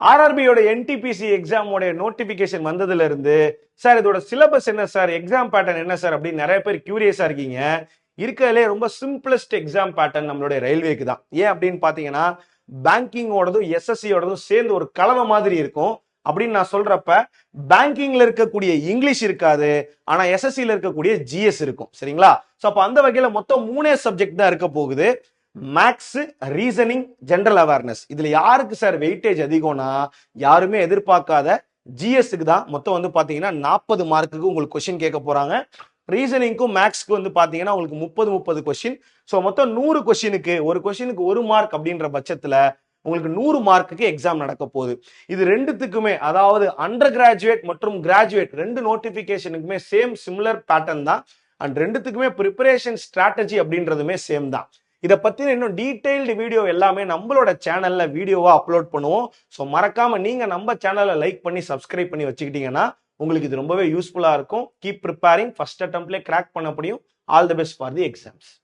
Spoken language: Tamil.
ஆர்ஆர்பியோட என்டிபிசி எக்ஸாமோட நோட்டிபிகேஷன் வந்ததுல இருந்து சார் இதோட சிலபஸ் என்ன சார், எக்ஸாம் பேட்டர்ன் என்ன சார் அப்படின்னு நிறைய பேர் கியூரியஸா இருக்கீங்க. இருக்கிறதுலே ரொம்ப சிம்பிளஸ்ட் எக்ஸாம் பேட்டர்ன் நம்மளுடைய ரயில்வேக்கு தான். ஏன் அப்படின்னு பாத்தீங்கன்னா பேங்கிங்கோடதும் எஸ்எஸ்சியோடதும் சேர்ந்து ஒரு கலவை மாதிரி இருக்கும். அப்படின்னு நான் சொல்றப்ப பேங்கிங்ல இருக்கக்கூடிய இங்கிலீஷ் இருக்காது, ஆனா எஸ்எஸ்சில இருக்கக்கூடிய ஜிஎஸ் இருக்கும். சரிங்களா? சோ அப்ப அந்த வகையில மொத்தம் 3 சப்ஜெக்ட் தான் இருக்க போகுது. Maths, reasoning, general awareness. இதுல யாருக்கு சார் வெயிட்டேஜ் அதிகம்னா யாருமே எதிர்பார்க்காத ஜிஎஸ்க்கு தான். மொத்தம் வந்து பாத்தீங்கன்னா 40 மார்க்குக்கு உங்களுக்கு கொஸ்டின் கேட்க போறாங்க. ரீசனிங்க்கும் மேக்ஸ்க்கு வந்து பாத்தீங்கன்னா உங்களுக்கு 30 கொஸ்டின். ஸோ மொத்தம் 100 கொஸ்டினுக்கு ஒரு கொஸ்டினுக்கு 1 மார்க் அப்படின்ற பட்சத்துல உங்களுக்கு 100 மார்க்குக்கு எக்ஸாம் நடக்க போகுது. இது ரெண்டுத்துக்குமே, அதாவது அண்டர் கிராஜுவேட் மற்றும் கிராஜுவேட் ரெண்டு நோட்டிபிகேஷனுக்குமே சேம் சிமிலர் பேட்டர்ன் தான். அண்ட் ரெண்டுத்துக்குமே ப்ரிப்பரேஷன் ஸ்ட்ராட்டஜி அப்படின்றதுமே சேம் தான். இதை பத்தின இன்னும் டீடைல்டு வீடியோ எல்லாமே நம்மளோட சேனல்ல வீடியோவா அப்லோட் பண்ணுவோம். ஸோ மறக்காம நீங்க நம்ம சேனலை லைக் பண்ணி சப்ஸ்கிரைப் பண்ணி வச்சுக்கிட்டீங்கன்னா உங்களுக்கு இது ரொம்பவே யூஸ்ஃபுல்லா இருக்கும். Keep preparing. ஃபர்ஸ்ட் அட்டெம்ப்ட்லேயே கிராக் பண்ண முடியும். All the best for the exams.